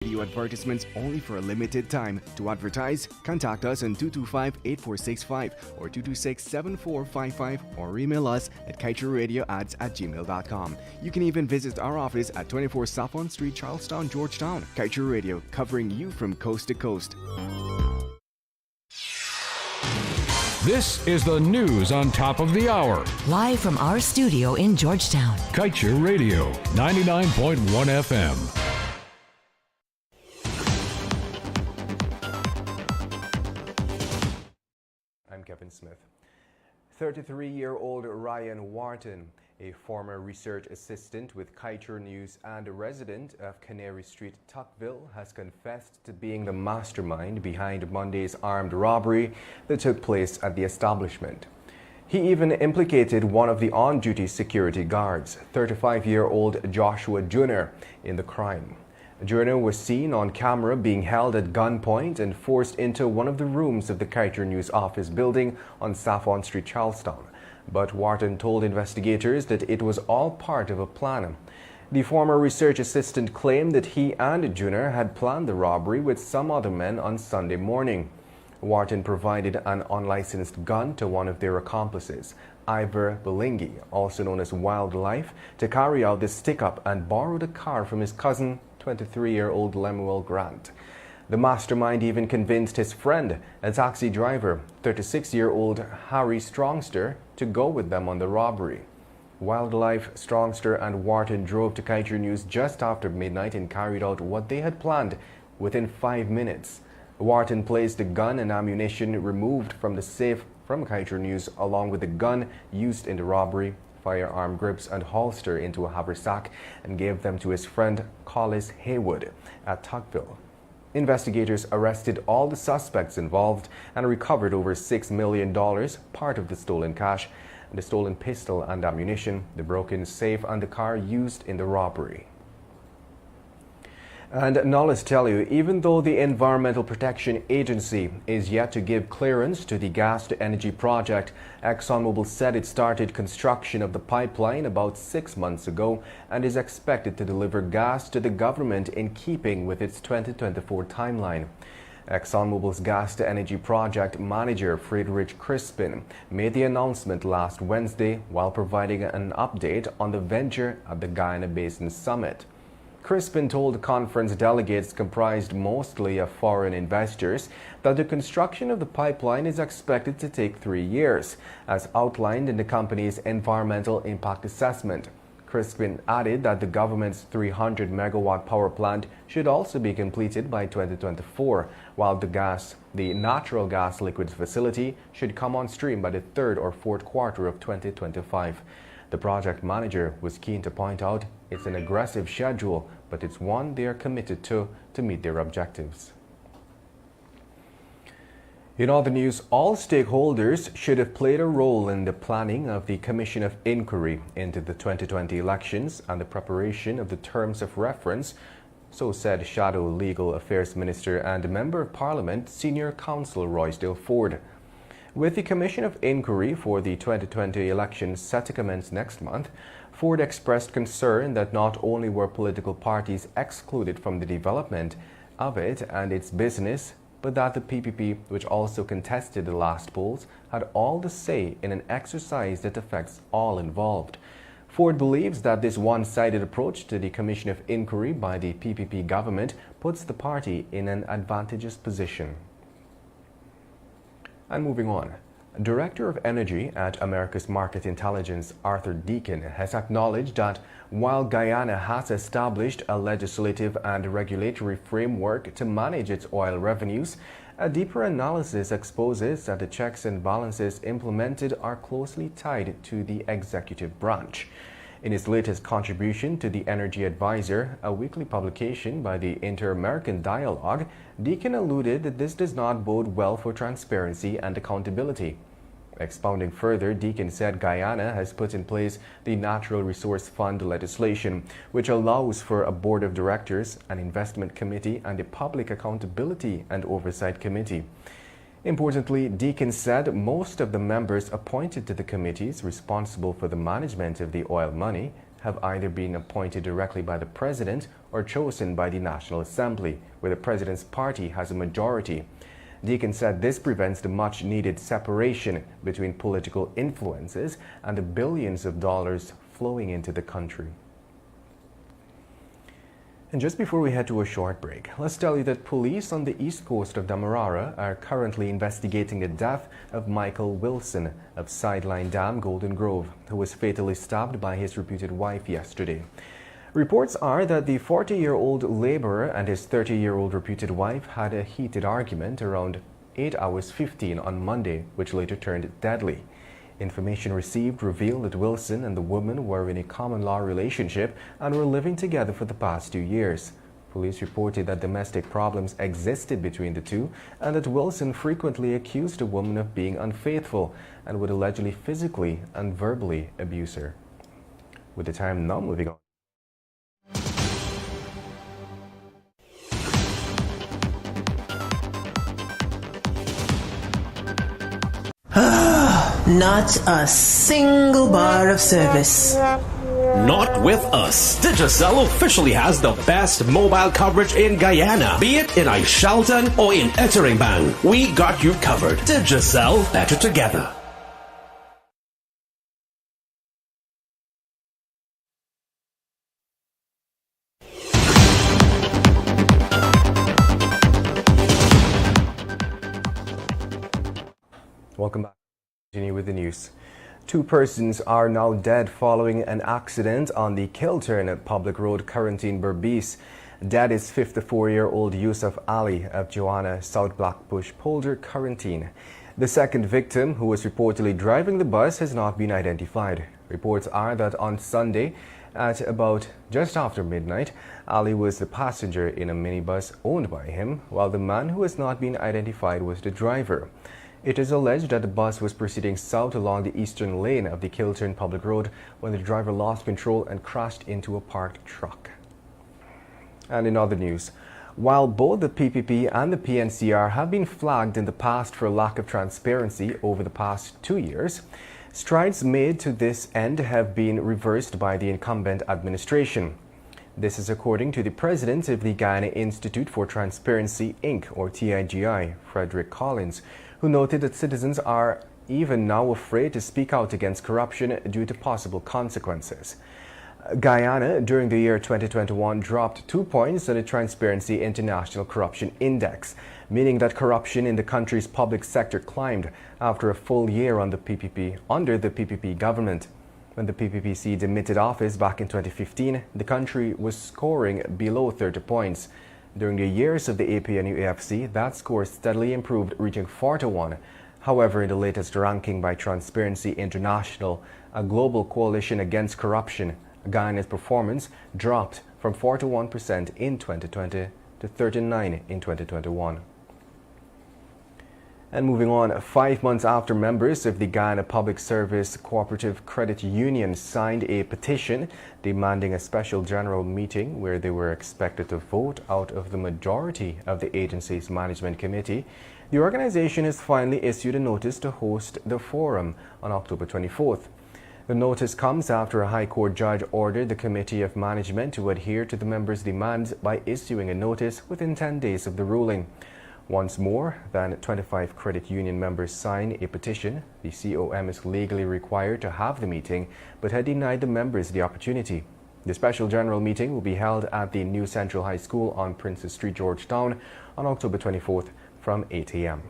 Radio advertisements only for a limited time. To advertise, contact us on 225-8465 or 226-7455 or email us at kaieteurradioads@gmail.com. You can even visit our office at 24 Saffron Street, Charlestown, Georgetown. Kaieteur Radio, covering you from coast to coast. This is the news on top of the hour. Live from our studio in Georgetown. Kaieteur Radio, 99.1 FM. I'm Kevin Smith. 33-year-old Ryan Wharton, a former research assistant with Kaieteur News and a resident of Canary Street, Tuckville, has confessed to being the mastermind behind Monday's armed robbery that took place at the establishment. He even implicated one of the on-duty security guards, 35-year-old Joshua Jr., in the crime. Jr. was seen on camera being held at gunpoint and forced into one of the rooms of the Kaieteur News office building on Saffron Street, Charlestown. But Wharton told investigators that it was all part of a plan. The former research assistant claimed that he and Jr. had planned the robbery with some other men on Sunday morning. Wharton provided an unlicensed gun to one of their accomplices, Ivor Belingi, also known as Wildlife, to carry out the stick-up, and borrowed a car from his cousin, 23-year-old Lemuel Grant. The mastermind even convinced his friend, a taxi driver, 36-year-old Harry Strongster, to go with them on the robbery. Wildlife, Strongster, and Wharton drove to Kaieteur News just after midnight and carried out what they had planned within 5 minutes. Wharton placed the gun and ammunition removed from the safe from Kaieteur News, along with the gun used in the robbery, firearm grips, and holster into a haversack, and gave them to his friend Collis Haywood at Tuckville. Investigators arrested all the suspects involved and recovered over $6 million, part of the stolen cash, the stolen pistol and ammunition, the broken safe, and the car used in the robbery. And now let's tell you, even though the Environmental Protection Agency is yet to give clearance to the gas-to-energy project, ExxonMobil said it started construction of the pipeline about 6 months ago and is expected to deliver gas to the government in keeping with its 2024 timeline. ExxonMobil's gas-to-energy project manager, Friedrich Crispin, made the announcement last Wednesday while providing an update on the venture at the Guyana Basin Summit. Crispin told conference delegates comprised mostly of foreign investors that the construction of the pipeline is expected to take 3 years, as outlined in the company's environmental impact assessment. Crispin added that the government's 300-megawatt power plant should also be completed by 2024, while the natural gas liquids facility should come on stream by the third or fourth quarter of 2025. The project manager was keen to point out it's an aggressive schedule, but it's one they are committed to meet their objectives. In other news, all stakeholders should have played a role in the planning of the Commission of Inquiry into the 2020 elections and the preparation of the terms of reference, so said Shadow Legal Affairs Minister and Member of Parliament, Senior Counsel Roysdale Ford. With the Commission of Inquiry for the 2020 elections set to commence next month, Ford expressed concern that not only were political parties excluded from the development of it and its business, but that the PPP, which also contested the last polls, had all the say in an exercise that affects all involved. Ford believes that this one-sided approach to the Commission of Inquiry by the PPP government puts the party in an advantageous position. And moving on, Director of Energy at America's Market Intelligence, Arthur Deakin, has acknowledged that while Guyana has established a legislative and regulatory framework to manage its oil revenues, a deeper analysis exposes that the checks and balances implemented are closely tied to the executive branch. In his latest contribution to the Energy Advisor, a weekly publication by the Inter-American Dialogue, Deakin alluded that this does not bode well for transparency and accountability. Expounding further, Deakin said Guyana has put in place the Natural Resource Fund legislation, which allows for a board of directors, an investment committee, and a public accountability and oversight committee. Importantly, Deakin said most of the members appointed to the committees responsible for the management of the oil money have either been appointed directly by the President or chosen by the National Assembly, where the President's party has a majority. Deacon said this prevents the much-needed separation between political influences and the billions of dollars flowing into the country. And just before we head to a short break, let's tell you that police on the east coast of Demerara are currently investigating the death of Michael Wilson of Sideline Dam, Golden Grove, who was fatally stabbed by his reputed wife yesterday. Reports are that the 40-year-old laborer and his 30-year-old reputed wife had a heated argument around 8 hours 15 on Monday, which later turned deadly. Information received revealed that Wilson and the woman were in a common law relationship and were living together for the past 2 years. Police reported that domestic problems existed between the two and that Wilson frequently accused the woman of being unfaithful and would allegedly physically and verbally abuse her. With the time now moving on. Not a single bar of service. Not with us. Digicel officially has the best mobile coverage in Guyana. Be it in Aishalton or in Etteringban, we got you covered. Digicel, better together. Welcome back. Continue with the news. 2 persons are now dead following an accident on the Kaieteur public road currently in Berbice. Dead is 54-year-old Yusuf Ali of Joanna South Blackbush Polder Quarantine. The second victim, who was reportedly driving the bus, has not been identified. Reports are that on Sunday at about just after midnight, Ali was the passenger in a minibus owned by him, while the man who has not been identified was the driver. It is alleged that the bus was proceeding south along the eastern lane of the Kaieteur public road when the driver lost control and crashed into a parked truck. And in other news, while both the PPP and the PNCR have been flagged in the past for lack of transparency over the past 2 years, strides made to this end have been reversed by the incumbent administration. This is according to the president of the Guyana Institute for Transparency, Inc., or TIGI, Frederick Collins, who noted that citizens are even now afraid to speak out against corruption due to possible consequences. Guyana, during the year 2021, dropped 2 points on the Transparency International Corruption Index, meaning that corruption in the country's public sector climbed after a full year under the PPP government. When the PPPC demitted office back in 2015, the country was scoring below 30 points. During the years of the APNUAFC, that score steadily improved, reaching 41. However, in the latest ranking by Transparency International, a global coalition against corruption, Guyana's performance dropped from 41% in 2020 to 39% in 2021. And moving on, 5 months after members of the Guyana Public Service Cooperative Credit Union signed a petition demanding a special general meeting where they were expected to vote out of the majority of the agency's management committee, the organization has finally issued a notice to host the forum on October 24th. The notice comes after a High Court judge ordered the Committee of Management to adhere to the members' demands by issuing a notice within 10 days of the ruling. Once more than 25 credit union members sign a petition, the COM is legally required to have the meeting, but had denied the members the opportunity. The special general meeting will be held at the New Central High School on Princess Street, Georgetown on October 24th from 8 a.m.